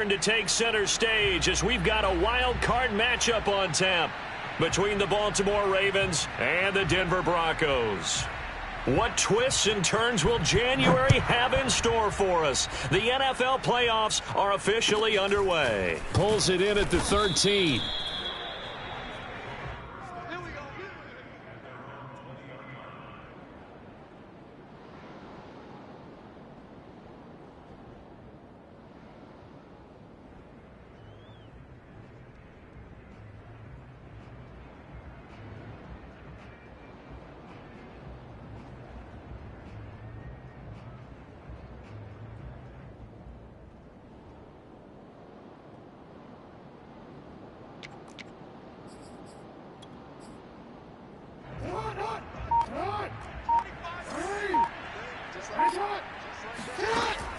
To take center stage as we've got a wild card matchup on tap between the Baltimore Ravens and the Denver Broncos. What twists and turns will January have in store for us? The NFL playoffs are officially underway. Pulls it in at the 13.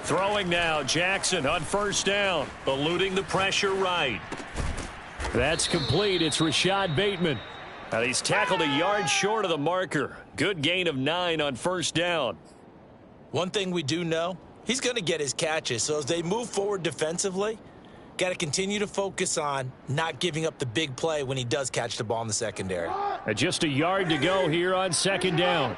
Throwing now, Jackson on first down, eluding the pressure right. That's complete. It's Rashad Bateman. And he's tackled a yard short of the marker. Good gain of 9 on first down. One thing we do know, he's going to get his catches. So as they move forward defensively, got to continue to focus on not giving up the big play when he does catch the ball in the secondary. Just a yard to go here on second down.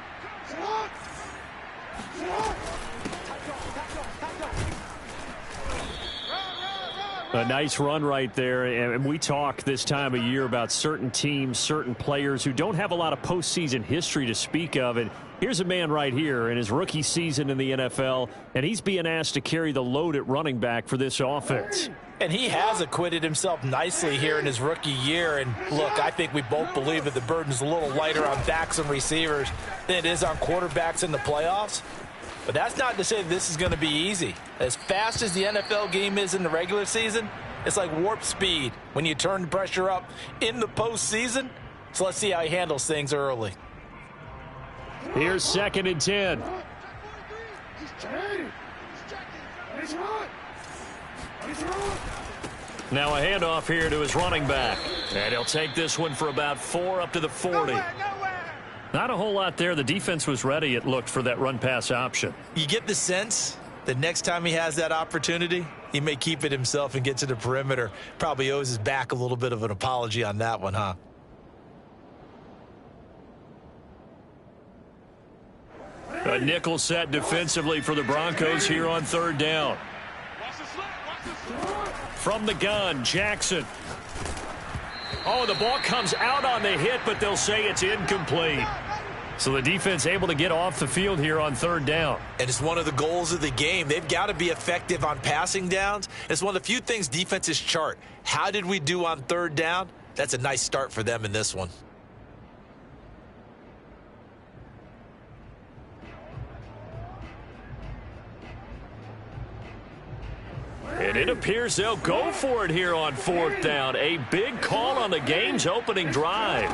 A nice run right there, and we talk this time of year about certain teams, certain players who don't have a lot of postseason history to speak of, and here's a man right here in his rookie season in the NFL, and he's being asked to carry the load at running back for this offense. And he has acquitted himself nicely here in his rookie year, and look, I think we both believe that the burden's a little lighter on backs and receivers than it is on quarterbacks in the playoffs. But that's not to say this is going to be easy. As fast as the NFL game is in the regular season, it's like warp speed when you turn the pressure up in the postseason. So let's see how he handles things early. Here's 2nd and 10. Now a handoff here to his running back. And he'll take this one for about 4 up to the 40. Not a whole lot there. The defense was ready, it looked, for that run-pass option. You get the sense that next time he has that opportunity, he may keep it himself and get to the perimeter. Probably owes his back a little bit of an apology on that one, huh? A nickel set defensively for the Broncos here on 3rd down. From the gun, Jackson. Oh, the ball comes out on the hit, but they'll say it's incomplete. So the defense able to get off the field here on 3rd down. And it's one of the goals of the game. They've got to be effective on passing downs. It's one of the few things defenses chart. How did we do on 3rd down? That's a nice start for them in this one. And it appears they'll go for it here on 4th down. A big call on the game's opening drive.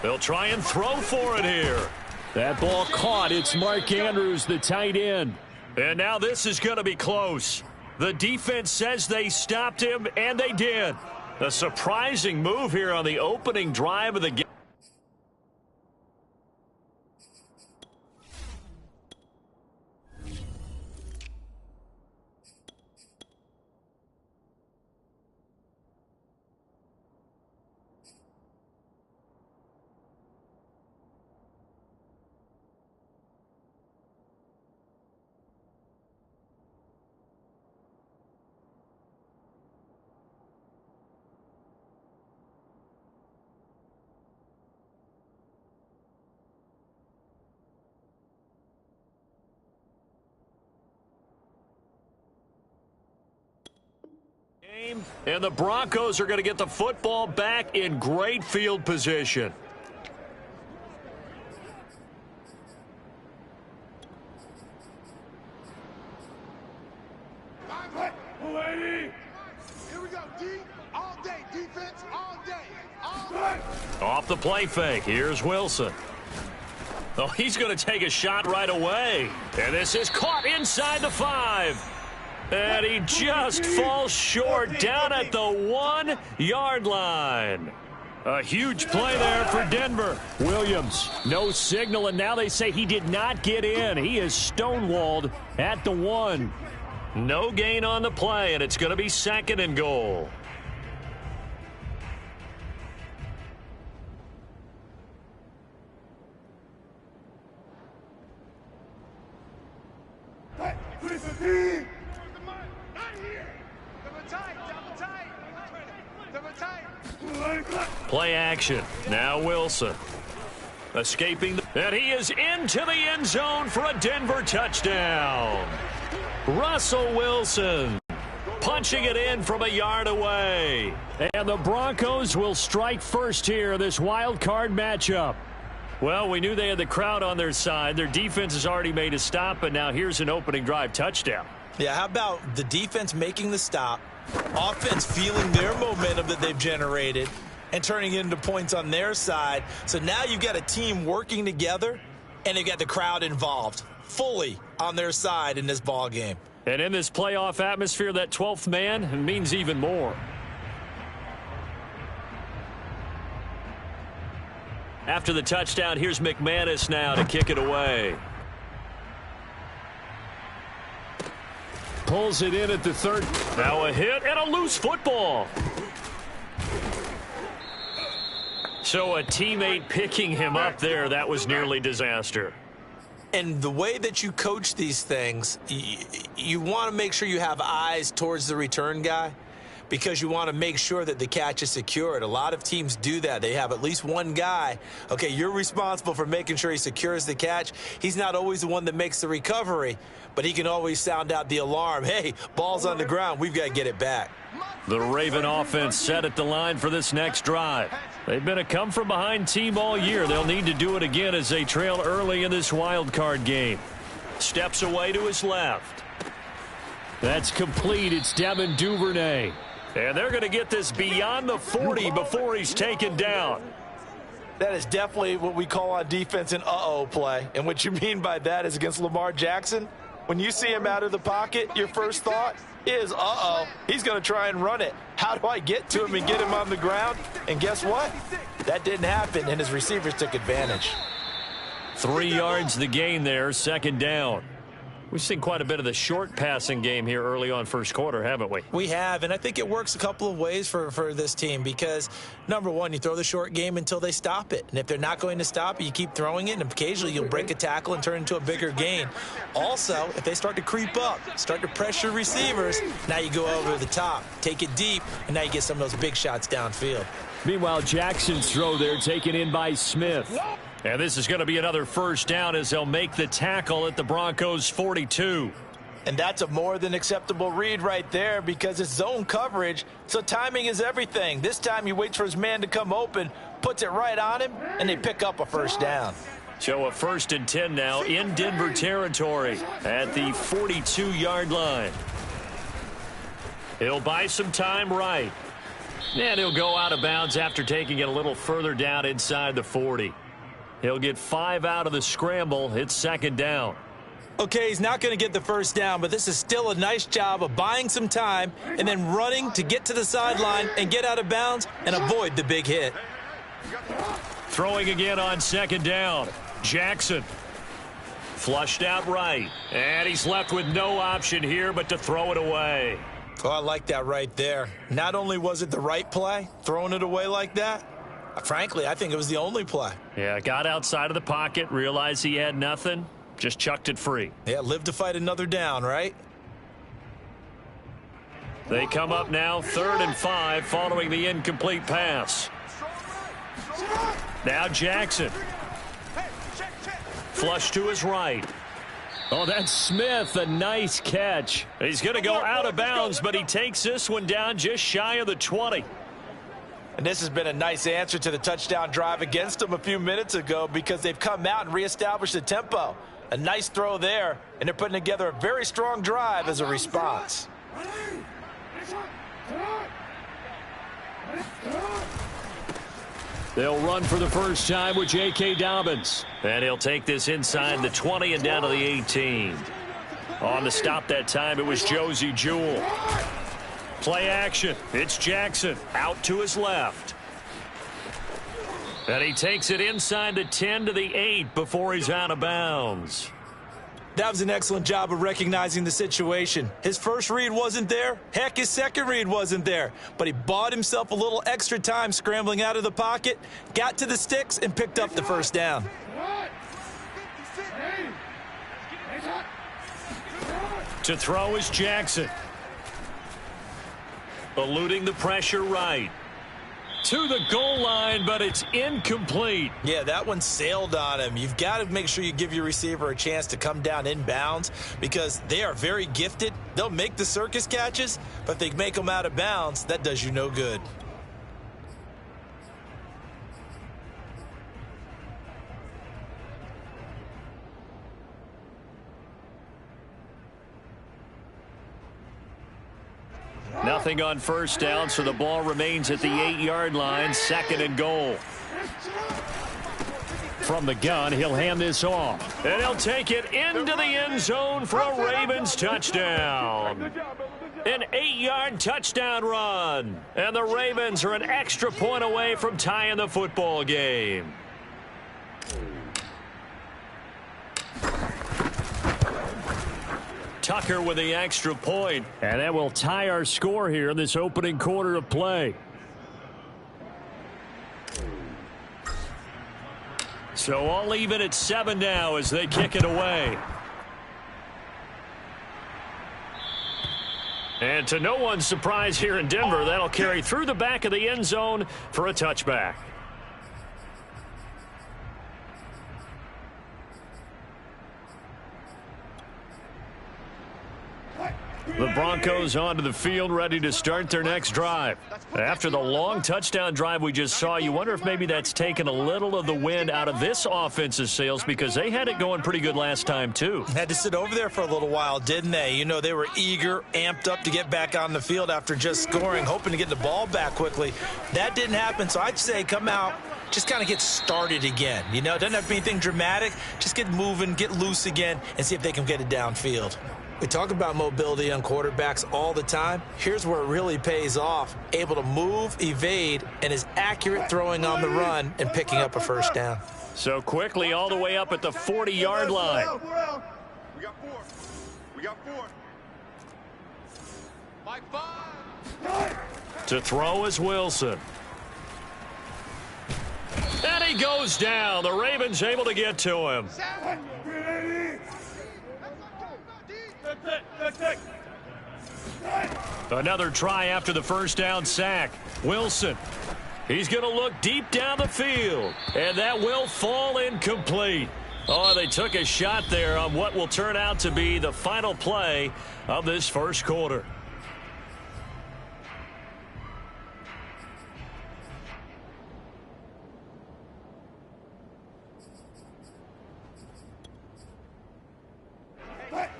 They'll try and throw for it here. That ball caught. It's Mark Andrews, the tight end. And now this is going to be close. The defense says they stopped him, and they did. A surprising move here on the opening drive of the game. And the Broncos are going to get the football back in great field position. Here we go, D. All day, defense, all day, all day. Off the play fake, here's Wilson. Oh, he's going to take a shot right away. And this is caught inside the 5. And he just falls short down at the 1-yard line. A huge play there for Denver. Williams, no signal, and now they say he did not get in. He is stonewalled at the 1. No gain on the play, and it's going to be 2nd and goal. Play action. Now Wilson. Escaping. And he is into the end zone for a Denver touchdown. Russell Wilson punching it in from a yard away. And the Broncos will strike first here in this wild card matchup. Well, we knew they had the crowd on their side. Their defense has already made a stop, but now here's an opening drive touchdown. Yeah, how about the defense making the stop, offense feeling their momentum that they've generated, and turning it into points on their side. So now you've got a team working together, and they've got the crowd involved fully on their side in this ball game. And in this playoff atmosphere, that 12th man means even more. After the touchdown, here's McManus now to kick it away. Pulls it in at the 3rd. Now a hit and a loose football. So a teammate picking him up there, that was nearly disaster. And the way that you coach these things, you want to make sure you have eyes towards the return guy because you want to make sure that the catch is secured. A lot of teams do that. They have at least one guy. Okay, you're responsible for making sure he secures the catch. He's not always the one that makes the recovery, but he can always sound out the alarm. Hey, ball's on the ground. We've got to get it back. The Raven offense set at the line for this next drive. They've been a come-from-behind team all year. They'll need to do it again as they trail early in this wild card game. Steps away to his left. That's complete. It's Devin Duvernay. And they're going to get this beyond the 40 before he's taken down. That is definitely what we call on defense an uh-oh play. And what you mean by that is against Lamar Jackson, when you see him out of the pocket, your first thought is, uh-oh, he's going to try and run it. How do I get to him and get him on the ground? And guess what? That didn't happen, and his receivers took advantage. 3 yards the gain there, 2nd down. We've seen quite a bit of the short passing game here early on first quarter, haven't we? We have, and I think it works a couple of ways for this team because, number one, you throw the short game until they stop it. And if they're not going to stop it, you keep throwing it, and occasionally you'll break a tackle and turn it into a bigger gain. Also, if they start to creep up, start to pressure receivers, now you go over the top, take it deep, and now you get some of those big shots downfield. Meanwhile, Jackson's throw there taken in by Smith. And this is going to be another first down as they'll make the tackle at the Broncos' 42. And that's a more than acceptable read right there because it's zone coverage, so timing is everything. This time he waits for his man to come open, puts it right on him, and they pick up a first down. So a 1st and 10 now in Denver territory at the 42-yard line. He'll buy some time right. And he'll go out of bounds after taking it a little further down inside the 40. He'll get 5 out of the scramble. It's 2nd down. Okay, he's not going to get the first down, but this is still a nice job of buying some time and then running to get to the sideline and get out of bounds and avoid the big hit. Throwing again on 2nd down. Jackson flushed out right. And he's left with no option here but to throw it away. Oh, I like that right there. Not only was it the right play, throwing it away like that, frankly, I think it was the only play. Yeah, got outside of the pocket, realized he had nothing, just chucked it free. Yeah, live to fight another down, right? They come up now 3rd and 5 following the incomplete pass. Now Jackson. Flush to his right. Oh, that's Smith, a nice catch. He's going to go out of bounds, but he takes this one down just shy of the 20. And this has been a nice answer to the touchdown drive against them a few minutes ago because they've come out and reestablished the tempo. A nice throw there, and they're putting together a very strong drive as a response. They'll run for the first time with J.K. Dobbins. And he'll take this inside the 20 and down to the 18. On the stop that time, it was Josie Jewell. Play action. It's Jackson out to his left. And he takes it inside the 10 to the 8 before he's out of bounds. That was an excellent job of recognizing the situation. His first read wasn't there. Heck, his second read wasn't there. But he bought himself a little extra time scrambling out of the pocket, got to the sticks, and picked up the first down. To throw is Jackson. Eluding the pressure right. To the goal line, but it's incomplete. Yeah, that one sailed on him. You've got to make sure you give your receiver a chance to come down inbounds because they are very gifted. They'll make the circus catches, but if they make them out of bounds, that does you no good. Nothing on first down, so the ball remains at the 8-yard line, 2nd and goal. From the gun, he'll hand this off. And he'll take it into the end zone for a Ravens touchdown. An 8-yard touchdown run. And the Ravens are an extra point away from tying the football game. Tucker with the extra point. And that will tie our score here in this opening quarter of play. So all even at 7 now as they kick it away. And to no one's surprise here in Denver, that'll carry through the back of the end zone for a touchback. The Broncos onto the field, ready to start their next drive. After the long touchdown drive we just saw, you wonder if maybe that's taken a little of the wind out of this offense's sails because they had it going pretty good last time, too. Had to sit over there for a little while, didn't they? You know, they were eager, amped up to get back on the field after just scoring, hoping to get the ball back quickly. That didn't happen, so I'd say come out, just kind of get started again. You know, it doesn't have to be anything dramatic. Just get moving, get loose again, and see if they can get it downfield. We talk about mobility on quarterbacks all the time. Here's where it really pays off. Able to move, evade, and is accurate throwing on the run and picking up a first down. So quickly all the way up at the 40-yard line. We got 4. We got 4. Like 5. To throw is Wilson. And he goes down. The Ravens able to get to him. 7. Another try after the first down sack. Wilson. He's going to look deep down the field. And that will fall incomplete. Oh, they took a shot there on what will turn out to be the final play of this first quarter.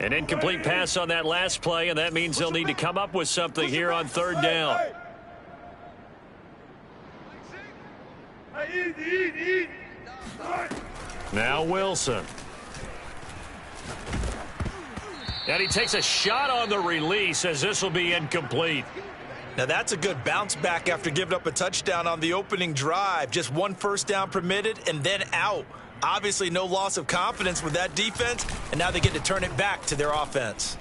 An incomplete pass on that last play, and that means they'll need to come up with something here on third down. Now Wilson. And he takes a shot on the release as this will be incomplete. Now that's a good bounce back after giving up a touchdown on the opening drive. Just one first down permitted and then out. Obviously no loss of confidence with that defense, and now they get to turn it back to their offense.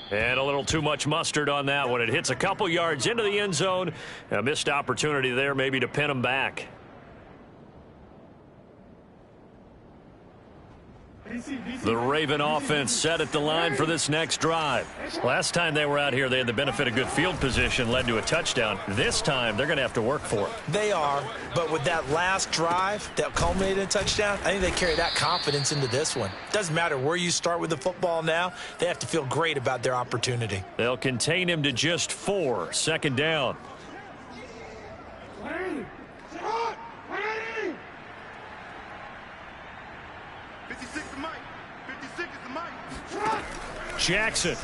And a little too much mustard on that one. It hits a couple yards into the end zone. A missed opportunity there maybe to pin them back. The Raven offense set at the line for this next drive. Last time they were out here, they had the benefit of good field position, led to a touchdown. This time, they're going to have to work for it. They are, but with that last drive that culminated in a touchdown, I think they carry that confidence into this one. Doesn't matter where you start with the football now, they have to feel great about their opportunity. They'll contain him to just 4, second down. Jackson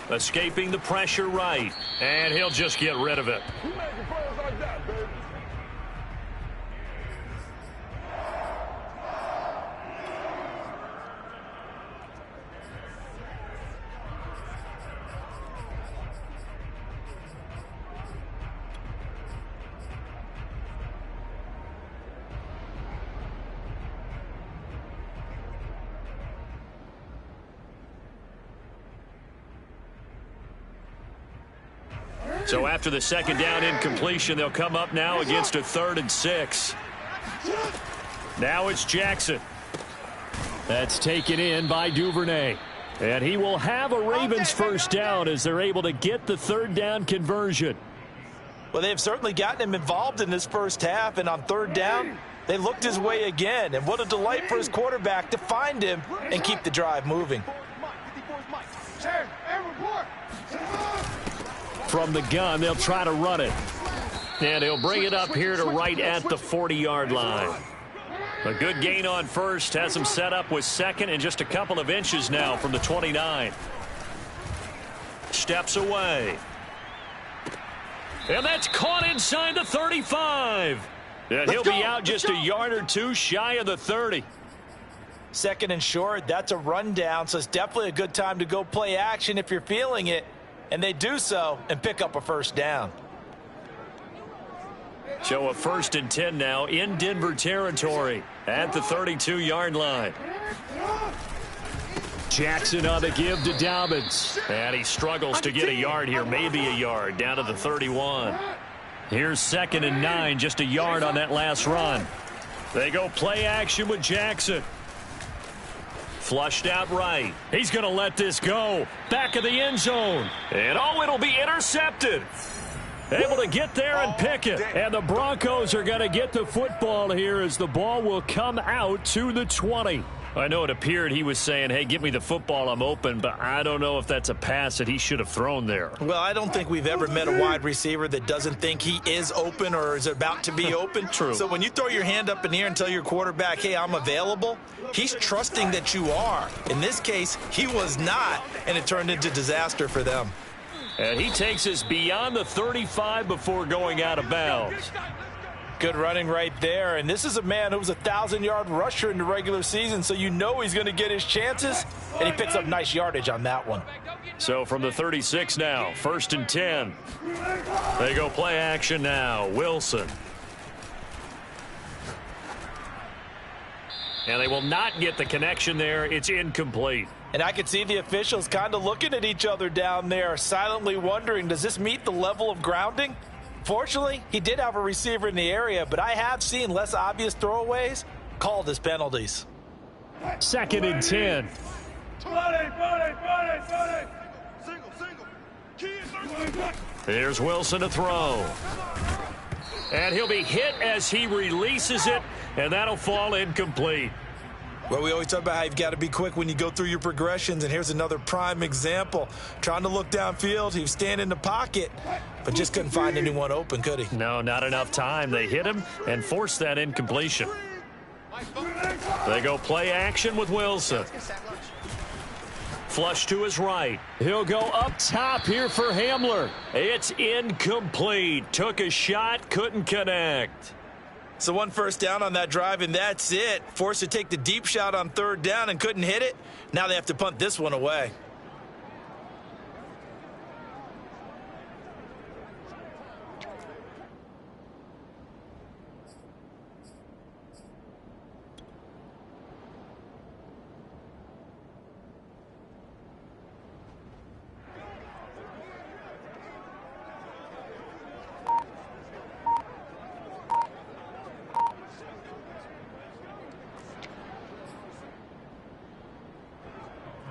escaping the pressure right, and he'll just get rid of it. So after the second down incompletion, they'll come up now against a 3rd and 6. Now it's Jackson. That's taken in by Duvernay. And he will have a Ravens first down as they're able to get the 3rd down conversion. Well, they've certainly gotten him involved in this first half, and on 3rd down, they looked his way again. And what a delight for his quarterback to find him and keep the drive moving. From the gun, they'll try to run it. And he'll bring it up here to right at the 40-yard line. A good gain on first, has him set up with second and just a couple of inches now from the 29. Steps away. And that's caught inside the 35. And he'll be out just a yard or two shy of the 30. 2nd and short, that's a rundown, so it's definitely a good time to go play action if you're feeling it. And they do so and pick up a first down. So a 1st and 10 now in Denver territory at the 32-yard line. Jackson on the give to Dobbins. And he struggles to get a yard here, maybe a yard, down to the 31. Here's 2nd and 9, just a yard on that last run. They go play action with Jackson. Flushed out right. He's going to let this go. Back of the end zone. And oh, it'll be intercepted. Able to get there and pick it. And the Broncos are going to get the football here as the ball will come out to the 20. I know it appeared he was saying, hey, give me the football, I'm open, but I don't know if that's a pass that he should have thrown there. Well, I don't think we've ever met a wide receiver that doesn't think he is open or is about to be open. True. So when you throw your hand up in the air and tell your quarterback, hey, I'm available, he's trusting that you are. In this case, he was not, and it turned into disaster for them. And he takes us beyond the 35 before going out of bounds. Good running right there, and this is a man who was a 1,000-yard rusher in the regular season, so you know he's going to get his chances, and he picks up nice yardage on that one. So from the 36 now, 1st and 10. They go play action now. Wilson. And they will not get the connection there. It's incomplete. And I could see the officials kind of looking at each other down there, silently wondering, does this meet the level of grounding? Fortunately, he did have a receiver in the area, but I have seen less obvious throwaways called as penalties. 2nd and 10. Here's Wilson to throw. And he'll be hit as he releases it, and that'll fall incomplete. Well, we always talk about how you've got to be quick when you go through your progressions, and here's another prime example. Trying to look downfield, he was standing in the pocket, but just couldn't find anyone open, could he? No, not enough time. They hit him and forced that incompletion. They go play action with Wilson. Flush to his right. He'll go up top here for Hamler. It's incomplete. Took a shot, couldn't connect. So 1 first down on that drive, and that's it. Forced to take the deep shot on 3rd down and couldn't hit it. Now they have to punt this one away.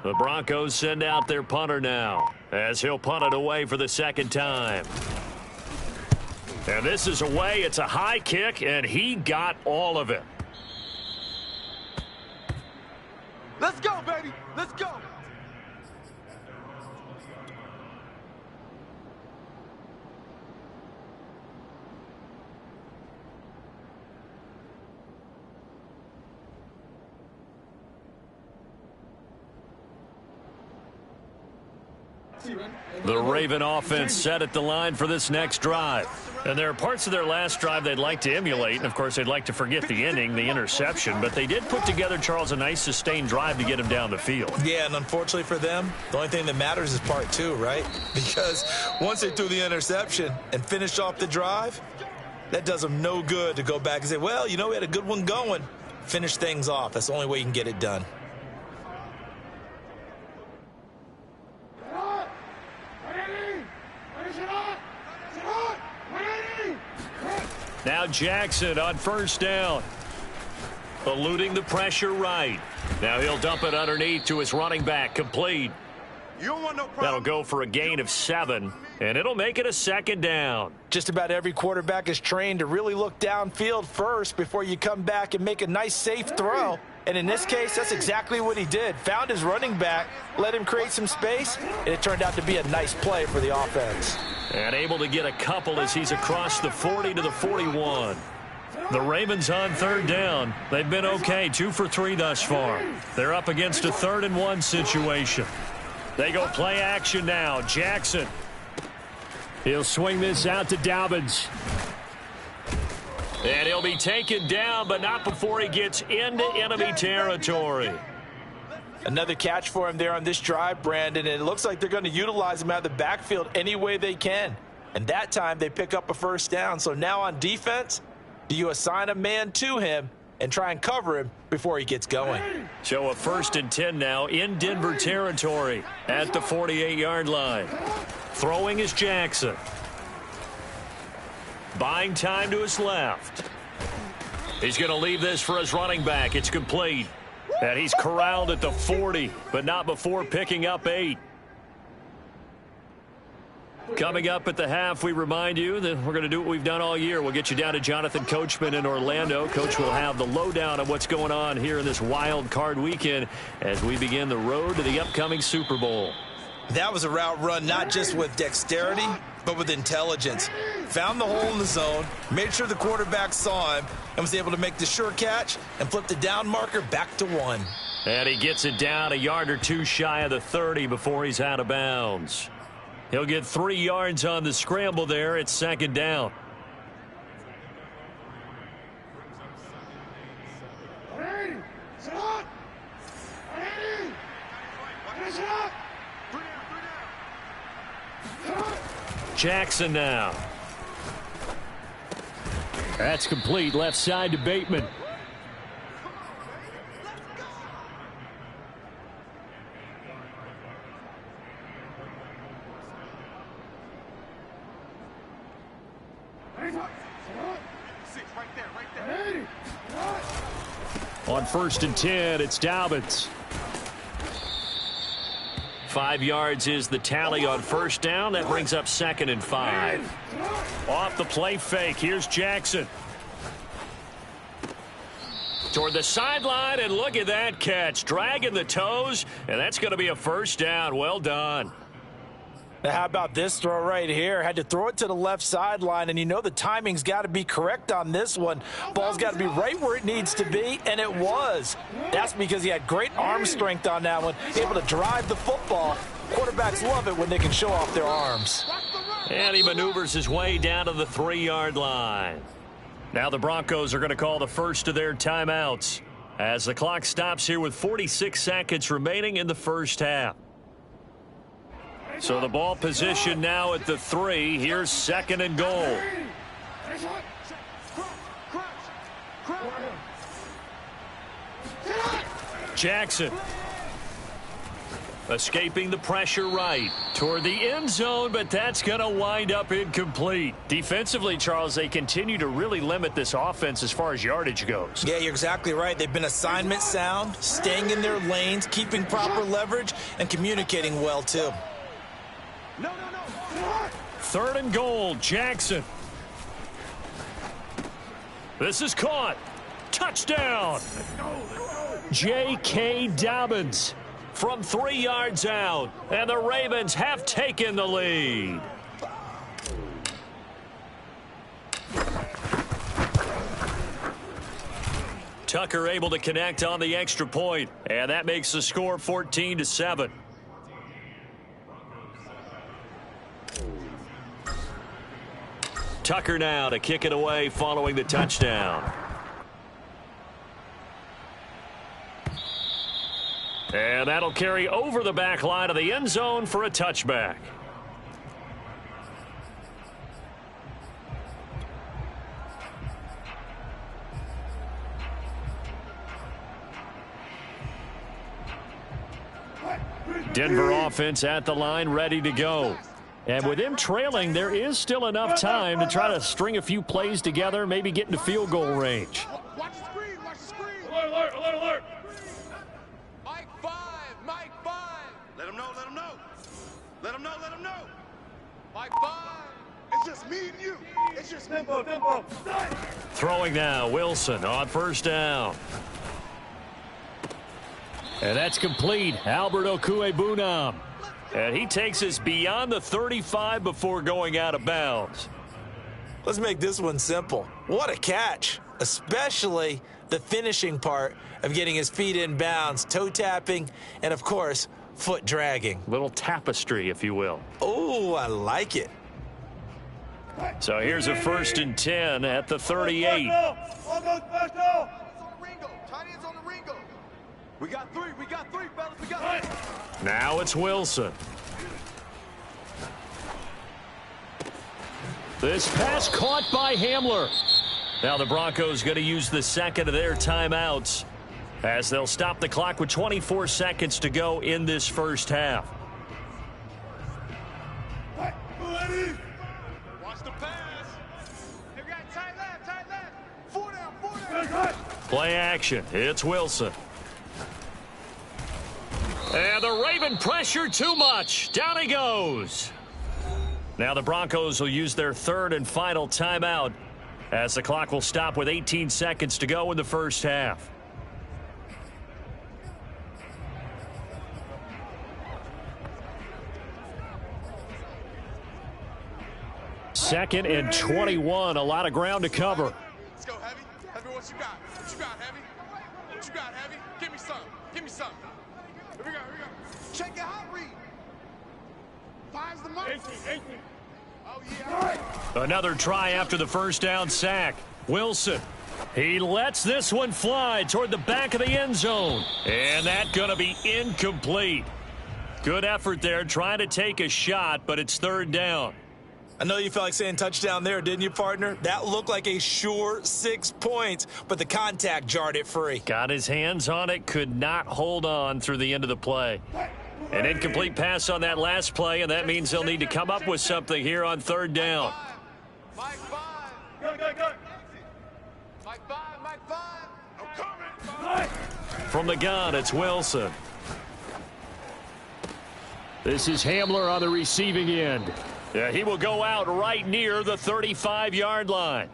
The Broncos send out their punter now as he'll punt it away for the 2nd time. And this is away. It's a high kick, and he got all of it. Let's go, baby. Let's go. The Raven offense set at the line for this next drive. And there are parts of their last drive they'd like to emulate. And, of course, they'd like to forget the inning, the interception. But they did put together, Charles, a nice sustained drive to get him down the field. Yeah, and unfortunately for them, the only thing that matters is part 2, right? Because once they threw the interception and finished off the drive, that does them no good to go back and say, well, you know, we had a good one going. Finish things off. That's the only way you can get it done. Now Jackson on first down. Eluding the pressure right. Now he'll dump it underneath to his running back. Complete. You don't want no problem. That'll go for a gain of 7, and it'll make it a second down. Just about every quarterback is trained to really look downfield first before you come back and make a nice, safe throw. And in this case, that's exactly what he did. Found his running back, let him create some space, and it turned out to be a nice play for the offense. And able to get a couple as he's across the 40 to the 41. The Ravens on third down. They've been okay, 2 for 3 thus far. They're up against a 3rd and 1 situation. They go play action now. Jackson. He'll swing this out to Dobbins. And he'll be taken down, but not before he gets into enemy territory. Another catch for him there on this drive, Brandon, and it looks like they're going to utilize him out of the backfield any way they can. And that time they pick up a first down. So now on defense, do you assign a man to him and try and cover him before he gets going? So a 1st and 10 now in Denver territory at the 48-yard line. Throwing is Jackson. Buying time to his left. He's going to leave this for his running back. It's complete. And he's corralled at the 40, but not before picking up 8. Coming up at the half, we remind you that we're going to do what we've done all year. We'll get you down to Jonathan Coachman in Orlando. Coach will have the lowdown of what's going on here in this wild card weekend as we begin the road to the upcoming Super Bowl. That was a route run not just with dexterity, but with intelligence. Found the hole in the zone, made sure the quarterback saw him, and was able to make the sure catch and flip the down marker back to 1. And he gets it down a yard or 2 shy of the 30 before he's out of bounds. He'll get 3 yards on the scramble there. It's 2nd down. Jackson now. That's complete. Left side to Bateman. On 1st and 10, it's Dobbins. 5 yards is the tally on first down. That brings up 2nd and 5. Off the play fake. Here's Jackson. Toward the sideline, and look at that catch. Dragging the toes, and that's going to be a first down. Well done. Now, how about this throw right here? Had to throw it to the left sideline, and you know the timing's got to be correct on this one. Ball's got to be right where it needs to be, and it was. That's because he had great arm strength on that one, able to drive the football. Quarterbacks love it when they can show off their arms. And he maneuvers his way down to the 3-yard line. Now the Broncos are going to call the first of their timeouts as the clock stops here with 46 seconds remaining in the first half. So the ball position now at the 3. Here's 2nd and goal. Jackson escaping the pressure right toward the end zone, but that's going to wind up incomplete. Defensively, Charles, they continue to really limit this offense as far as yardage goes. Yeah, you're exactly right. They've been assignment sound, staying in their lanes, keeping proper leverage, and communicating well, too. 3rd and goal, Jackson. This is caught. Touchdown. J.K. Dobbins from 3 yards out, and the Ravens have taken the lead. Tucker able to connect on the extra point, and that makes the score 14-7. Tucker now to kick it away following the touchdown. And that'll carry over the back line of the end zone for a touchback. Denver offense at the line, ready to go. And with them trailing, there is still enough time to try to string a few plays together, maybe get into field goal range. Watch the screen, watch the screen. Alert, alert, alert, alert. Mike 5, Mike 5. Let him know, let him know. Let him know, let him know. Mike 5. It's just me and you. It's just me. Tempo. Throwing now, Wilson on first down. And that's complete. Albert Okwuegbunam. And he takes us beyond the 35 before going out of bounds. Let's make this one simple. What a catch, especially the finishing part of getting his feet in bounds, toe tapping, and of course, foot dragging. Little tapestry, if you will. Oh, I like it. So here's a 1st and 10 at the 38. We got three, fellas, we got three. Now it's Wilson. This pass caught by Hamler. Now the Broncos going to use the second of their timeouts as they'll stop the clock with 24 seconds to go in this first half. Watch the pass. Hey, we got tight left. 4 down. Play action. It's Wilson. And the Raven pressure too much. Down he goes. Now the Broncos will use their third and final timeout as the clock will stop with 18 seconds to go in the first half. Second and 21. A lot of ground to cover. Let's go, Heavy. Heavy, what you got? What you got, Heavy? What you got, Heavy? Give me some. Here we go. Check your hot read. Finds the mark. 18. Oh, yeah. Another try after the first down sack. Wilson. He lets this one fly toward the back of the end zone. And that's going to be incomplete. Good effort there trying to take a shot, but it's third down. I know you felt like saying touchdown there, didn't you, partner? That looked like a sure 6 points, but the contact jarred it free. Got his hands on it, could not hold on through the end of the play. An incomplete pass on that last play, and that means they'll need to come up with something here on third down. Mike 5. Go. Mike 5. I'm coming. From the gun, it's Wilson. This is Hamler on the receiving end. Yeah, he will go out right near the 35-yard line.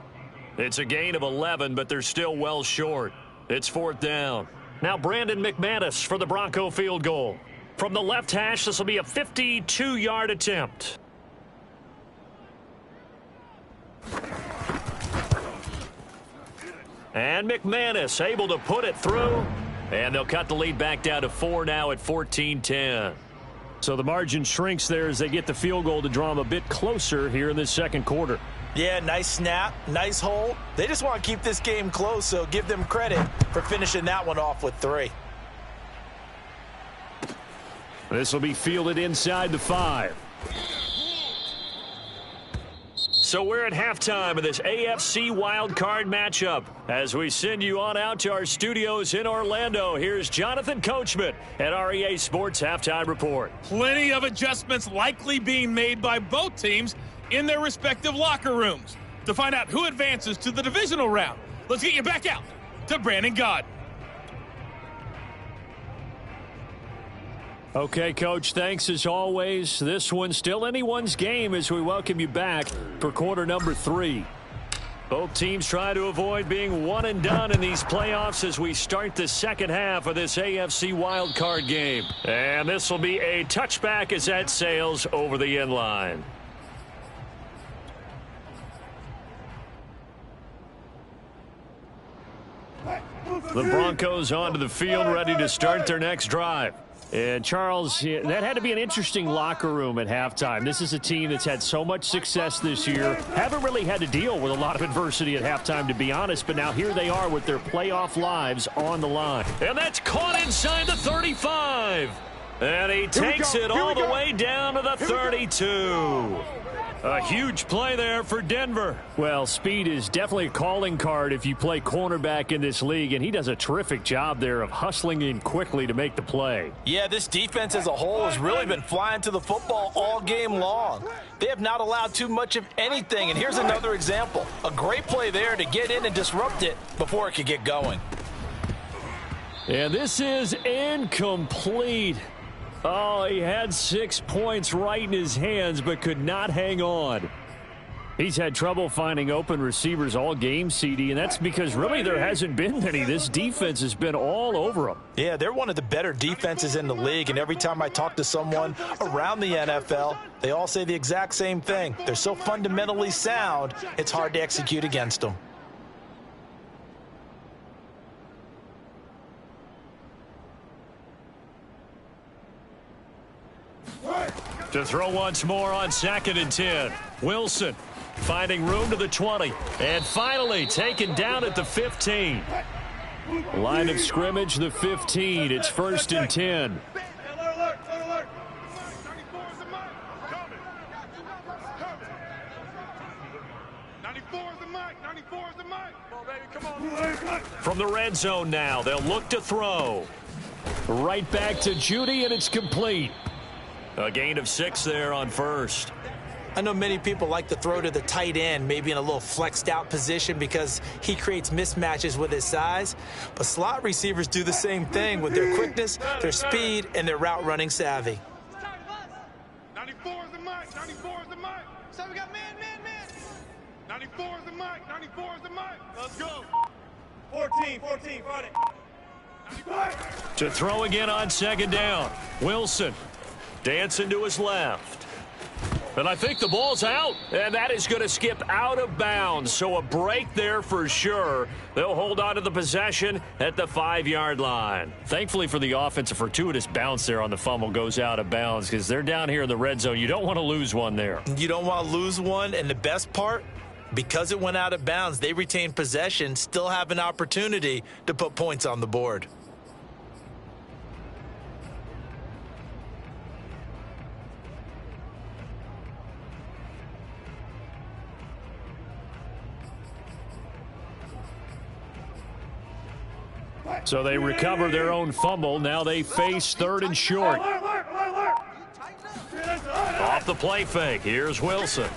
It's a gain of 11, but they're still well short. It's fourth down. Now Brandon McManus for the Bronco field goal. From the left hash, this will be a 52-yard attempt. And McManus able to put it through. And they'll cut the lead back down to 4 now at 14-10. So the margin shrinks there as they get the field goal to draw them a bit closer here in this second quarter. Yeah, nice snap, nice hole. They just want to keep this game close, so give them credit for finishing that one off with 3. This will be fielded inside the 5. So we're at halftime of this AFC wildcard matchup. As we send you on out to our studios in Orlando, here's Jonathan Coachman at REA Sports Halftime Report. Plenty of adjustments likely being made by both teams in their respective locker rooms. To find out who advances to the divisional round, let's get you back out to Brandon Gaud. Okay, Coach, thanks as always. This one's still anyone's game as we welcome you back for quarter number 3. Both teams try to avoid being one and done in these playoffs as we start the second half of this AFC wildcard game. And this will be a touchback as that sails over the end line. The Broncos onto the field ready to start their next drive. And, Charles, that had to be an interesting locker room at halftime. This is a team that's had so much success this year. Haven't really had to deal with a lot of adversity at halftime, to be honest. But now here they are with their playoff lives on the line. And that's caught inside the 35. And he takes it all the way down to the 32. A huge play there for Denver. Well, speed is definitely a calling card if you play cornerback in this league, and he does a terrific job there of hustling in quickly to make the play. Yeah, this defense as a whole has really been flying to the football all game long. They have not allowed too much of anything, and here's another example. A great play there to get in and disrupt it before it could get going. And this is incomplete. Oh, he had 6 points right in his hands, but could not hang on. He's had trouble finding open receivers all game, CD, and that's because really there hasn't been many. This defense has been all over him. Yeah, they're one of the better defenses in the league, and every time I talk to someone around the NFL, they all say the exact same thing. They're so fundamentally sound, it's hard to execute against them. To throw once more on 2nd and 10. Wilson finding room to the 20. And finally taken down at the 15. Line of scrimmage, the 15. It's 1st and 10. From the red zone now, they'll look to throw. Right back to Judy, and it's complete. A gain of 6 there on 1st. I know many people like to throw to the tight end, maybe in a little flexed out position because he creates mismatches with his size. But slot receivers do the same thing with their quickness, their speed, and their route running savvy. 94 is the mic. 94 is the mic. So we got man. 94 is the mic. 94 is the mic. Let's go. 14, Friday. To throw again on 2nd down. Wilson dancing to his left. And I think the ball's out. And that is going to skip out of bounds. So a break there for sure. They'll hold on to the possession at the 5-yard line. Thankfully for the offense, a fortuitous bounce there on the fumble goes out of bounds because they're down here in the red zone. You don't want to lose one there. You don't want to lose one. And the best part, because it went out of bounds, they retain possession, still have an opportunity to put points on the board. So they recover their own fumble. Now they face 3rd and short. Off the play fake. Here's Wilson.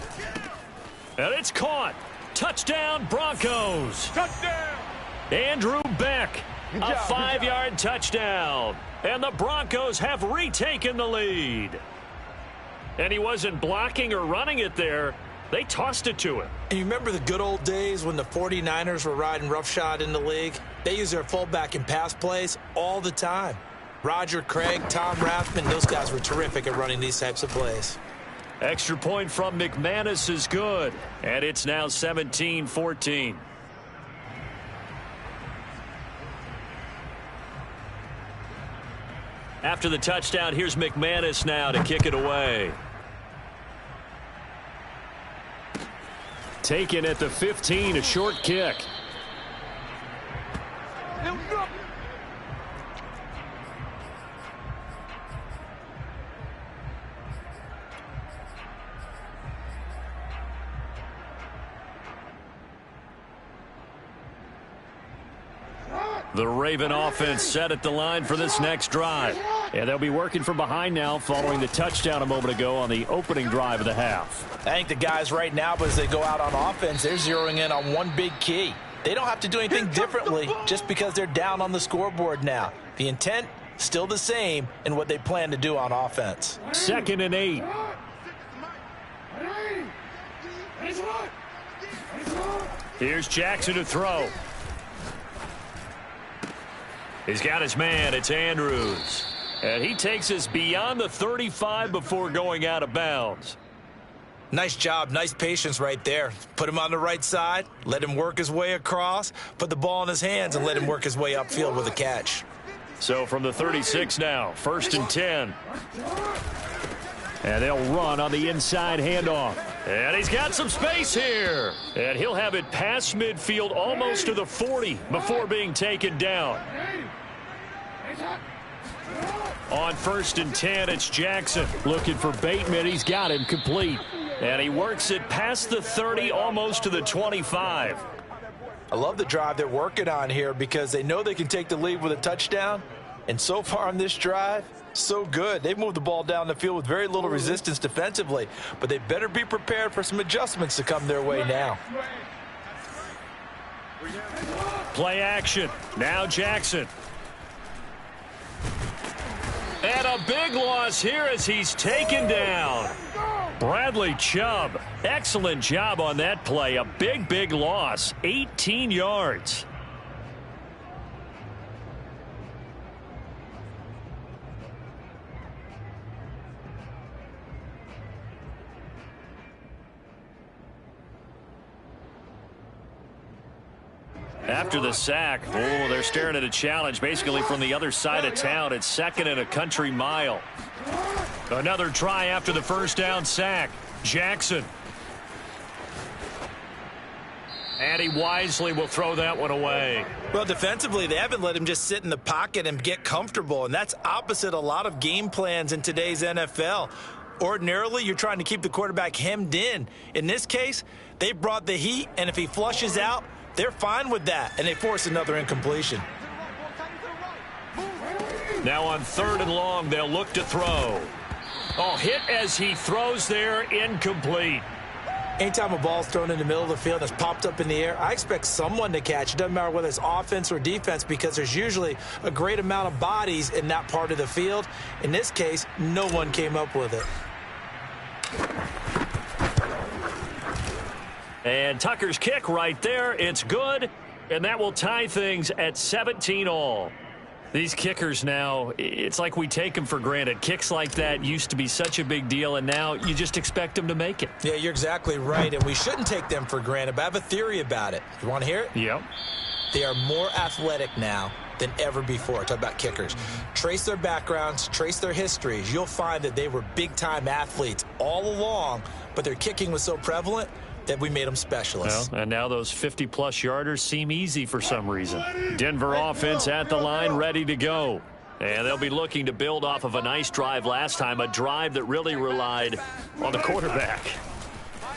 And it's caught. Touchdown, Broncos. Touchdown. Andrew Beck. A 5-yard touchdown. And the Broncos have retaken the lead. And he wasn't blocking or running it there. They tossed it to him. And you remember the good old days when the 49ers were riding roughshod in the league? They used their fullback in pass plays all the time. Roger Craig, Tom Rathman, those guys were terrific at running these types of plays. Extra point from McManus is good. And it's now 17-14. After the touchdown, here's McManus now to kick it away. Taken at the 15, a short kick. The Raven offense set at the line for this next drive. And they'll be working from behind now following the touchdown a moment ago on the opening drive of the half. I think the guys right now, as they go out on offense, they're zeroing in on one big key. They don't have to do anything differently just because they're down on the scoreboard now. The intent, still the same in what they plan to do on offense. 2nd and 8. Here's Jackson to throw. He's got his man. It's Andrews. And he takes us beyond the 35 before going out of bounds. Nice job. Nice patience right there. Put him on the right side. Let him work his way across. Put the ball in his hands and let him work his way upfield with a catch. So from the 36 now, 1st and 10. And they'll run on the inside handoff. And he's got some space here. And he'll have it past midfield almost to the 40 before being taken down. On 1st and 10, it's Jackson. Looking for Bateman. He's got him complete. And he works it past the 30, almost to the 25. I love the drive they're working on here because they know they can take the lead with a touchdown. And so far on this drive, so good. They've moved the ball down the field with very little resistance defensively, but they better be prepared for some adjustments to come their way now. Play action. Now Jackson. And a big loss here as he's taken down. Bradley Chubb, excellent job on that play. A big loss, 18 yards. After the sack, they're staring at a challenge basically from the other side of town. It's 2nd and a country mile. Another try after the first down sack. Jackson. And he wisely will throw that one away. Well, defensively, they haven't let him just sit in the pocket and get comfortable, and that's opposite a lot of game plans in today's NFL. Ordinarily, you're trying to keep the quarterback hemmed in. In this case, they brought the heat, and if he flushes out, they're fine with that, and they force another incompletion. Now on 3rd and long, they'll look to throw. Oh, hit as he throws there, incomplete. Anytime a ball's thrown in the middle of the field and it's popped up in the air, I expect someone to catch. It doesn't matter whether it's offense or defense because there's usually a great amount of bodies in that part of the field. In this case, no one came up with it. And Tucker's kick right there. It's good, and that will tie things at 17-all. These kickers now, it's like we take them for granted. Kicks like that used to be such a big deal, and now you just expect them to make it. Yeah, you're exactly right, and we shouldn't take them for granted, but I have a theory about it. You want to hear it? Yep. They are more athletic now than ever before. Talk about kickers. Trace their backgrounds, trace their histories. You'll find that they were big-time athletes all along, but their kicking was so prevalent that we made them specialists. Well, and now those 50-plus yarders seem easy for some reason. Denver offense at the line, ready to go. And they'll be looking to build off of a nice drive last time, a drive that really relied on the quarterback.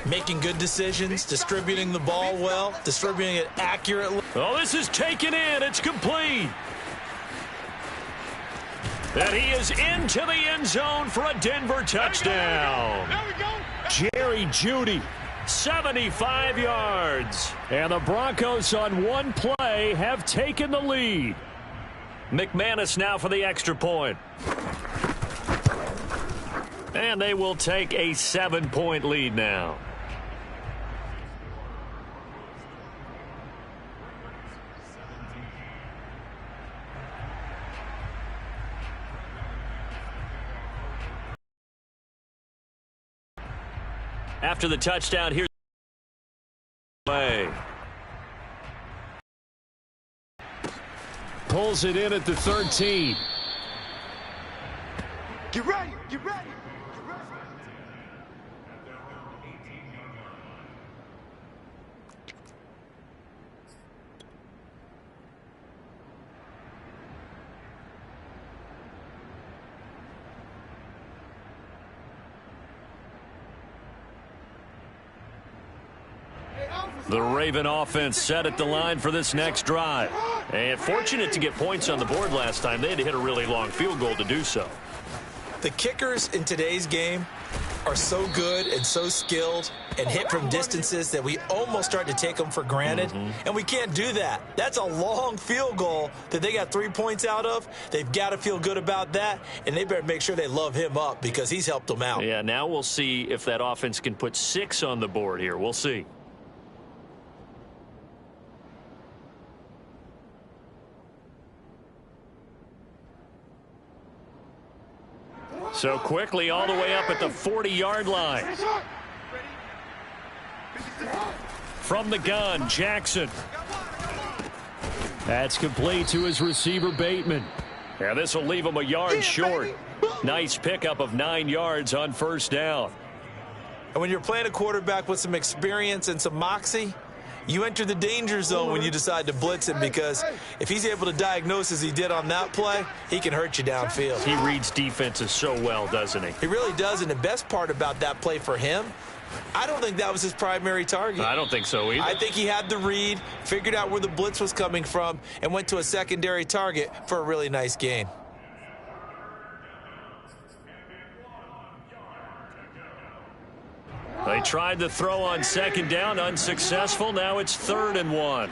Making good decisions, distributing the ball well, distributing it accurately. Oh, this is taken in. It's complete. And he is into the end zone for a Denver touchdown. There we go. Jerry Jeudy. 75 yards. And the Broncos on one play have taken the lead. McManus now for the extra point. And they will take a 7-point lead now. After the touchdown, here's play. Pulls it in at the 13. Get ready. Get ready. The Raven offense set at the line for this next drive. And fortunate to get points on the board last time. They had to hit a really long field goal to do so. The kickers in today's game are so good and so skilled and hit from distances that we almost start to take them for granted. And we can't do that. That's a long field goal that they got 3 points out of. They've got to feel good about that, and they better make sure they love him up because he's helped them out. Yeah, now we'll see if that offense can put 6 on the board here. We'll see. So quickly all the way up at the 40-yard line. From the gun, Jackson. That's complete to his receiver, Bateman. Yeah, this will leave him a yard short. Nice pickup of 9 yards on first down. And when you're playing a quarterback with some experience and some moxie, you enter the danger zone when you decide to blitz him, because if he's able to diagnose as he did on that play, he can hurt you downfield. He reads defenses so well, doesn't he? He really does, and the best part about that play for him, I don't think that was his primary target. I don't think so either. I think he had the read, figured out where the blitz was coming from, and went to a secondary target for a really nice gain. They tried to throw on second down, unsuccessful. Now it's 3rd and 1.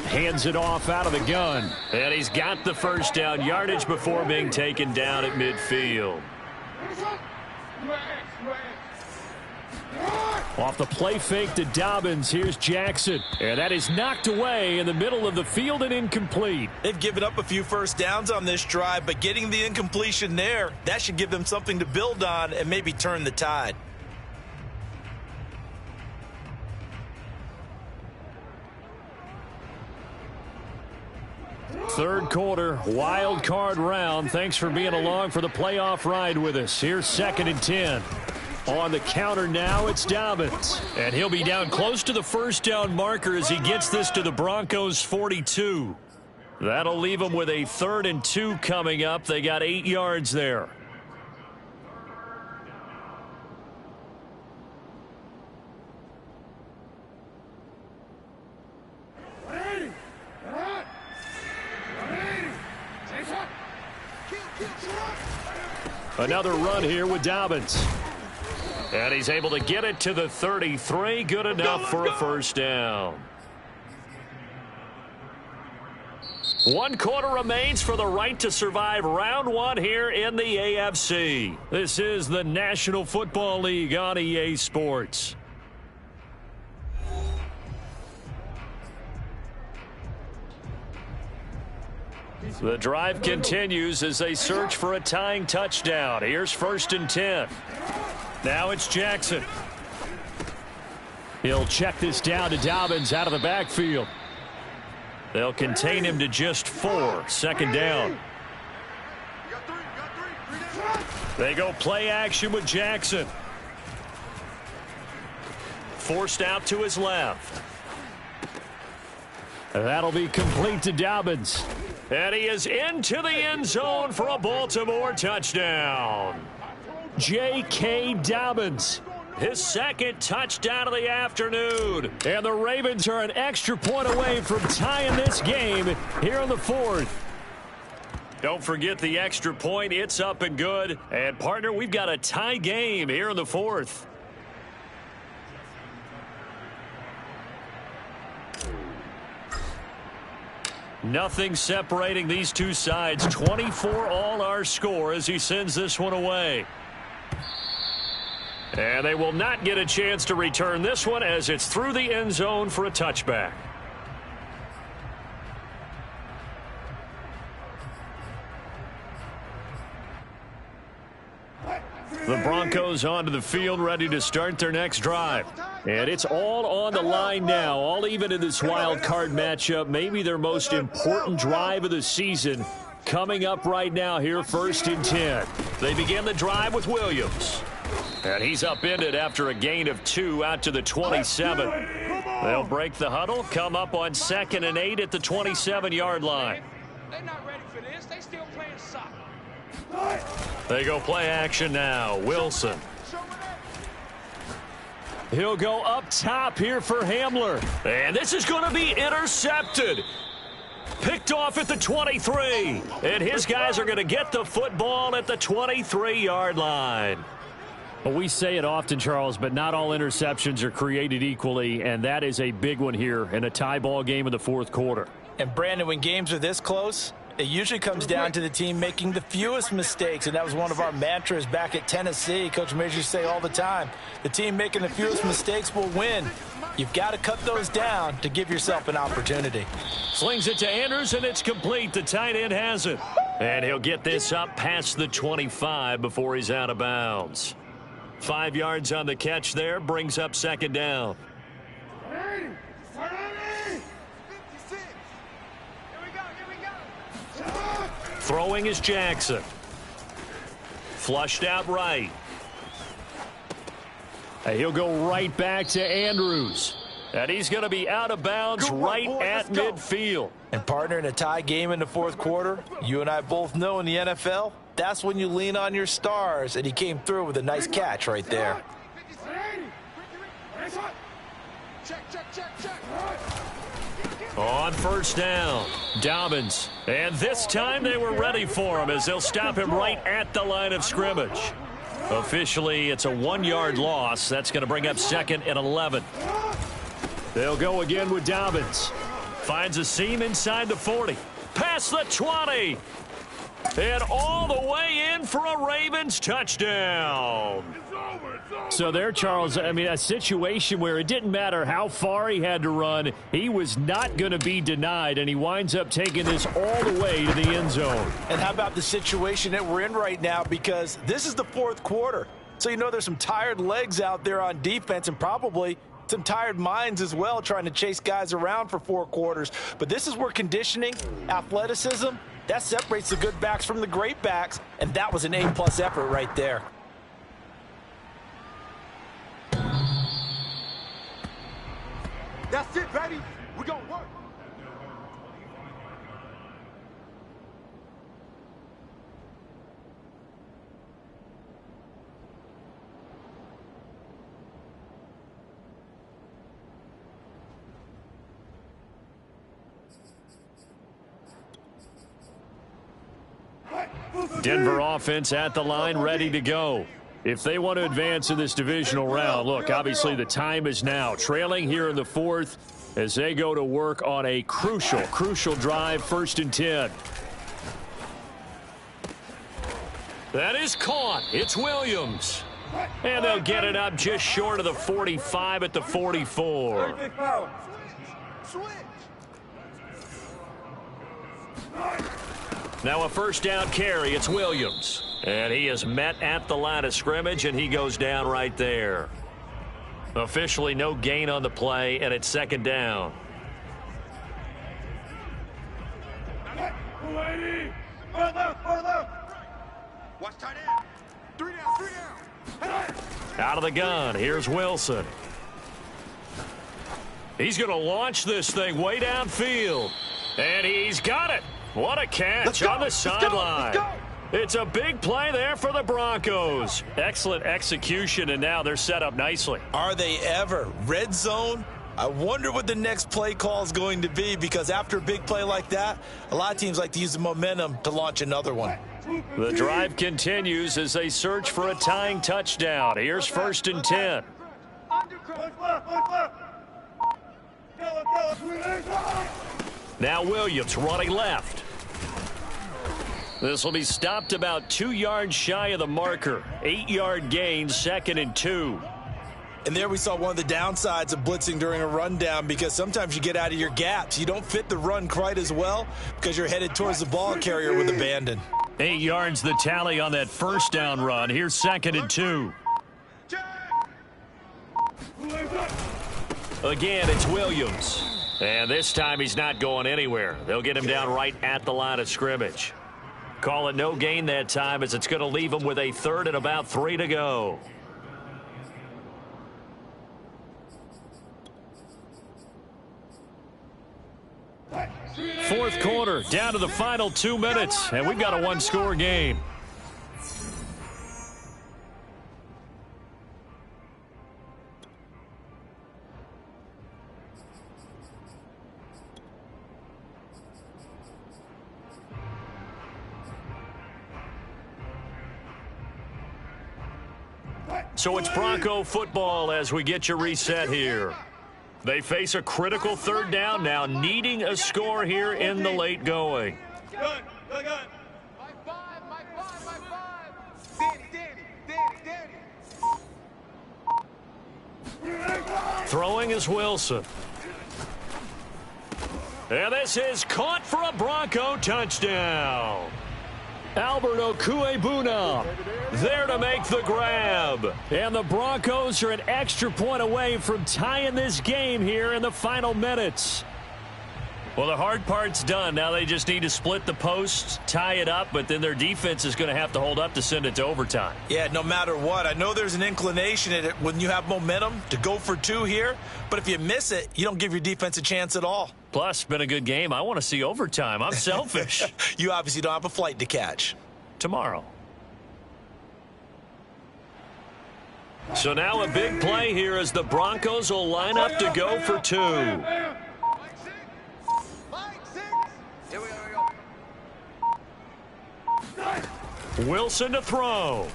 Hands it off out of the gun. And he's got the first down yardage before being taken down at midfield. Off the play fake to Dobbins. Here's Jackson. And that is knocked away in the middle of the field and incomplete. They've given up a few first downs on this drive, but getting the incompletion there, that should give them something to build on and maybe turn the tide. Third quarter, wild card round. Thanks for being along for the playoff ride with us. Here's 2nd and 10. On the counter now, it's Dobbins. And he'll be down close to the first down marker as he gets this to the Broncos' 42. That'll leave them with a 3rd and 2 coming up. They got 8 yards there. Another run here with Dobbins. And he's able to get it to the 33. Good enough for a first down. 1 quarter remains for the right to survive round 1 here in the AFC. This is the National Football League on EA Sports. The drive continues as they search for a tying touchdown. Here's 1st and 10. Now it's Jackson. He'll check this down to Dobbins out of the backfield. They'll contain him to just 4. 2nd down. They go play action with Jackson. Forced out to his left. That'll be complete to Dobbins. And he is into the end zone for a Baltimore touchdown. J.K. Dobbins, his 2nd touchdown of the afternoon. And the Ravens are an extra point away from tying this game here in the 4th. Don't forget the extra point. It's up and good. And, partner, we've got a tie game here in the 4th. Nothing separating these two sides. 24 all our score as he sends this one away. And they will not get a chance to return this one as it's through the end zone for a touchback. The Broncos onto the field, ready to start their next drive. And it's all on the line now, all even in this wild card matchup. Maybe their most important drive of the season coming up right now here, 1st and 10. They begin the drive with Williams. And he's upended after a gain of 2 out to the 27. They'll break the huddle, come up on 2nd and 8 at the 27-yard line. They're not ready for this. They still playing soccer. They go play action now. Wilson. He'll go up top here for Hamler. And this is going to be intercepted. Picked off at the 23. And his guys are going to get the football at the 23-yard line. Well, we say it often, Charles, but not all interceptions are created equally, and that is a big one here in a tie ball game in the 4th quarter. And, Brandon, when games are this close, it usually comes down to the team making the fewest mistakes, and that was one of our mantras back at Tennessee. Coach Major used to say all the time, the team making the fewest mistakes will win. You've got to cut those down to give yourself an opportunity. Slings it to Andrews, and it's complete. The tight end has it. And he'll get this up past the 25 before he's out of bounds. 5 yards on the catch there, brings up 2nd down. Throwing is Jackson. Flushed out right. He'll go right back to Andrews. And he's going to be out of bounds right at midfield. And partner, in a tie game in the fourth quarter, you and I both know in the NFL, that's when you lean on your stars. And he came through with a nice catch right there. On first down, Dobbins. And this time they were ready for him as they'll stop him right at the line of scrimmage. Officially, it's a 1-yard loss. That's going to bring up 2nd and 11. They'll go again with Dobbins. Finds a seam inside the 40. Past the 20. And all the way in for a Ravens touchdown. So there, Charles, I mean, a situation where it didn't matter how far he had to run. He was not going to be denied, and he winds up taking this all the way to the end zone. And how about the situation that we're in right now? Because this is the fourth quarter. So you know there's some tired legs out there on defense and probably some tired minds as well trying to chase guys around for 4 quarters. But this is where conditioning, athleticism, that separates the good backs from the great backs, and that was an A-plus effort right there. That's it, baby. We're going to work. Denver offense at the line, ready to go. If they want to advance in this divisional round, look, obviously the time is now. Trailing here in the fourth as they go to work on a crucial drive, 1st and 10. That is caught. It's Williams. And they'll get it up just short of the 45 at the 44. Now a first down carry. It's Williams. And he is met at the line of scrimmage, and he goes down right there. Officially no gain on the play, and it's 2nd down. Watch tight end. 3 down. Out of the gun. Here's Wilson. He's going to launch this thing way downfield. And he's got it. What a catch on the sideline. It's a big play there for the Broncos. Excellent execution, and now they're set up nicely. Are they ever? Red zone? I wonder what the next play call is going to be, because after a big play like that, a lot of teams like to use the momentum to launch another one. The drive continues as they search for a tying touchdown. Here's 1st and 10. Now Williams running left. This will be stopped about 2 yards shy of the marker. 8-yard gain, 2nd and 2. And there we saw one of the downsides of blitzing during a rundown, because sometimes you get out of your gaps. You don't fit the run quite as well because you're headed towards the ball carrier with abandon. 8 yards the tally on that first down run. Here's 2nd and 2. Again, it's Williams. And this time he's not going anywhere. They'll get him down right at the line of scrimmage. Call it no gain that time, as it's going to leave him with a 3rd and about 3 to go. Fourth quarter, down to the final 2 minutes, and we've got a 1-score game. So it's Bronco football as we get you reset here. They face a critical 3rd down now, needing a score here in the late going. My 5. Danny. Throwing is Wilson. And this is caught for a Bronco touchdown. Albert Okuebuna There to make the grab. And the Broncos are an extra point away from tying this game here in the final minutes. Well, the hard part's done. Now they just need to split the posts, tie it up, but then their defense is going to have to hold up to send it to overtime. Yeah, no matter what. I know there's an inclination in it when you have momentum to go for two here, but if you miss it, you don't give your defense a chance at all. Plus, it's been a good game. I want to see overtime. I'm selfish. You obviously don't have a flight to catch. Tomorrow. So now a big play here as the Broncos will line up to go for two. Wilson to throw.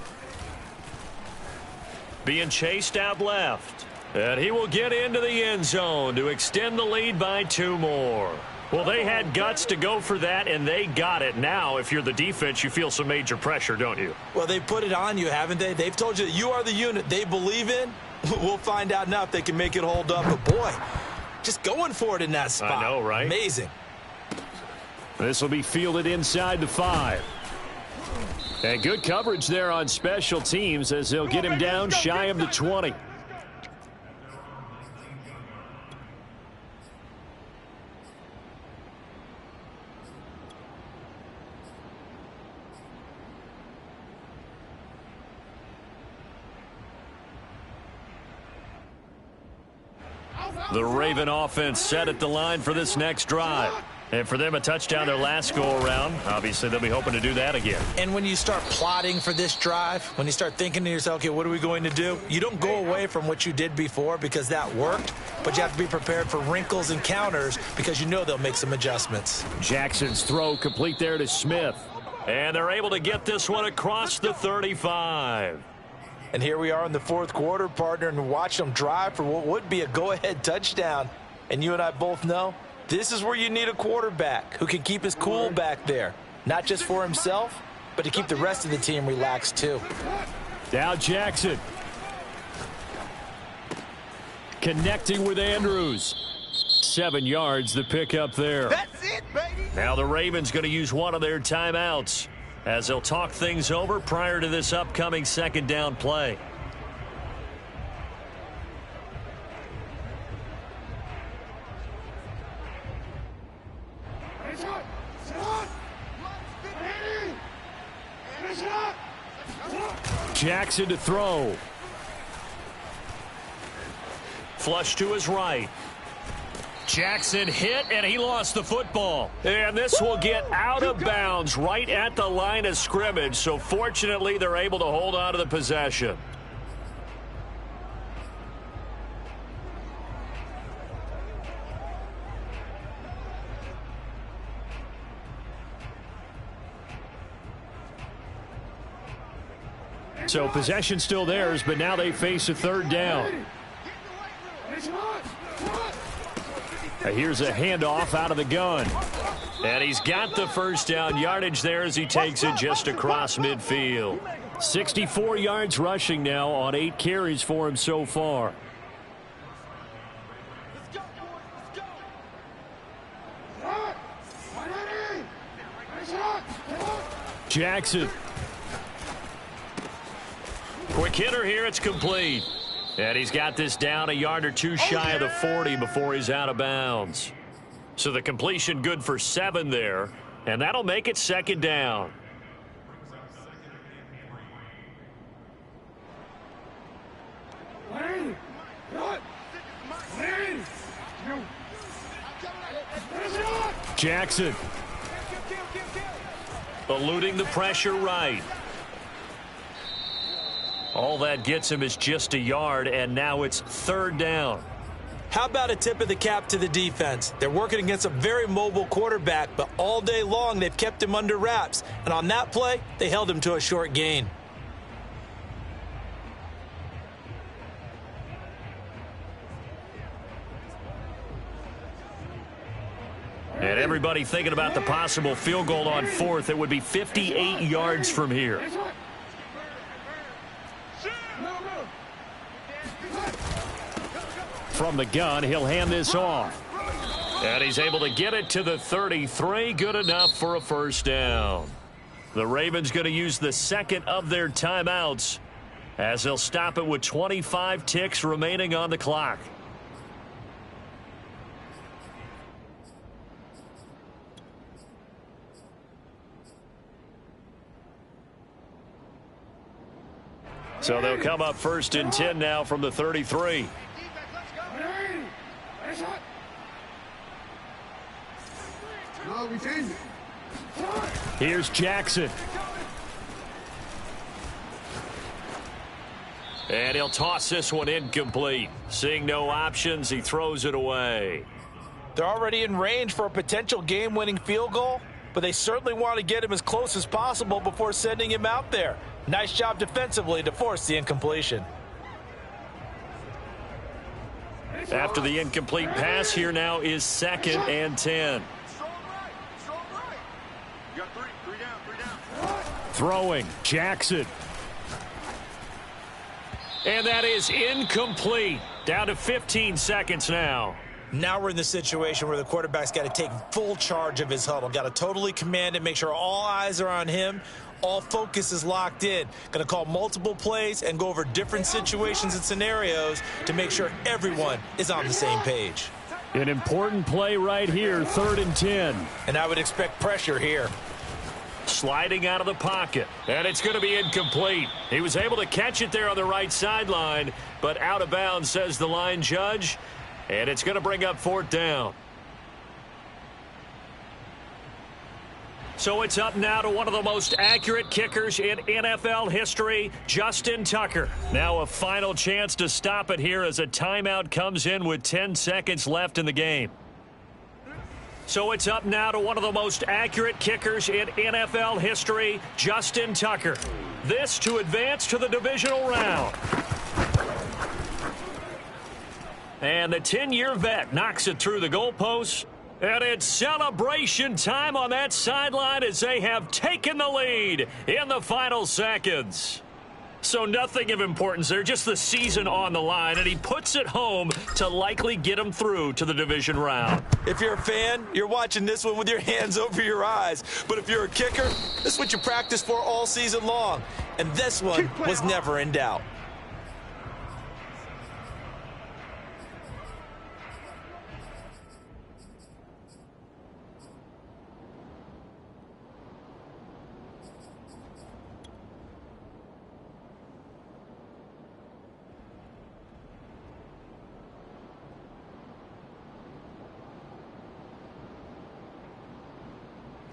Being chased out left. And he will get into the end zone to extend the lead by 2 more. Well, they had guts to go for that, and they got it. Now, if you're the defense, you feel some major pressure, don't you? Well, they put it on you, haven't they? They've told you that you are the unit they believe in. We'll find out now if they can make it hold up. But, boy, just going for it in that spot. I know, right? Amazing. This will be fielded inside the 5. And good coverage there on special teams as they'll get him down shy of the 20. The Raven offense set at the line for this next drive. And for them, a touchdown their last go-around. Obviously, they'll be hoping to do that again. And when you start plotting for this drive, when you start thinking to yourself, okay, what are we going to do? You don't go away from what you did before because that worked, but you have to be prepared for wrinkles and counters because you know they'll make some adjustments. Jackson's throw complete there to Smith. And they're able to get this one across the 35. And here we are in the 4th quarter, partner, and watch them drive for what would be a go-ahead touchdown. And you and I both know this is where you need a quarterback who can keep his cool back there, not just for himself, but to keep the rest of the team relaxed too. Now Jackson. Connecting with Andrews. 7 yards, the pickup there. That's it, baby. Now the Ravens going to use one of their timeouts as they'll talk things over prior to this upcoming 2nd down play. Jackson to throw. Flush to his right. Jackson hit, and he lost the football. And this will get out of bounds right at the line of scrimmage. So fortunately, they're able to hold on to the possession. So possession still theirs, but now they face a 3rd down. Here's a handoff out of the gun. And he's got the 1st down yardage there as he takes it just across midfield. 64 yards rushing now on 8 carries for him so far. Jackson. Quick hitter here, it's complete. And he's got this down a yard or 2 shy of the 40 before he's out of bounds. So the completion good for 7 there, and that'll make it 2nd down. Jackson. Eluding the pressure right. All that gets him is just a yard, and now it's 3rd down. How about a tip of the cap to the defense? They're working against a very mobile quarterback, but all day long they've kept him under wraps. And on that play, they held him to a short gain. And everybody thinking about the possible field goal on 4th. It would be 58 yards from here. From the gun, he'll hand this off. And he's able to get it to the 33. Good enough for a 1st down. The Ravens going to use the 2nd of their timeouts as they'll stop it with 25 ticks remaining on the clock. So they'll come up 1st and 10 now from the 33. No, we changed it. Here's Jackson. And he'll toss this one incomplete. Seeing no options, he throws it away. They're already in range for a potential game-winning field goal, but they certainly want to get him as close as possible before sending him out there. Nice job defensively to force the incompletion. After the incomplete pass, here now is 2nd and 10. You got three down. Throwing, Jackson. And that is incomplete. Down to 15 seconds now. Now we're in the situation where the quarterback's got to take full charge of his huddle. Got to totally command it, make sure all eyes are on him. All focus is locked in. Going to call multiple plays and go over different situations and scenarios to make sure everyone is on the same page. An important play right here, 3rd and 10. And I would expect pressure here. Sliding out of the pocket. And it's going to be incomplete. He was able to catch it there on the right sideline, but out of bounds, says the line judge. And it's going to bring up 4th down. So it's up now to one of the most accurate kickers in NFL history, Justin Tucker. Now a final chance to stop it here as a timeout comes in with 10 seconds left in the game. So it's up now to one of the most accurate kickers in NFL history, Justin Tucker. This to advance to the divisional round. And the 10-year vet knocks it through the goalposts. And it's celebration time on that sideline as they have taken the lead in the final seconds. So nothing of importance there, just the season on the line, and he puts it home to likely get him through to the division round. If you're a fan, you're watching this one with your hands over your eyes. But if you're a kicker, this is what you practice for all season long. And this one was never in doubt.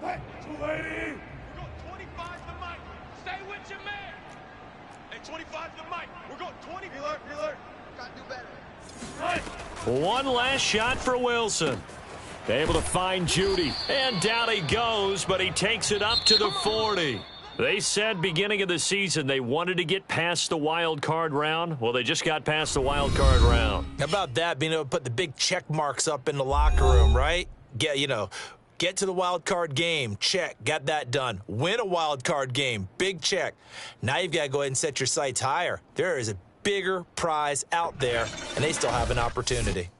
Hey, 280. We're going 25 to Mike. Stay with your man. Hey, 25 to Mike. We're going 20. Reload. Gotta do better. Right. One last shot for Wilson. Able to find Judy. And down he goes, but he takes it up to the 40. They said beginning of the season they wanted to get past the wild card round. Well, they just got past the wild card round. How about that, being able to put the big check marks up in the locker room, right? Get to the wild card game, check, got that done. Win a wild card game, big check. Now you've got to go ahead and set your sights higher. There is a bigger prize out there, and they still have an opportunity.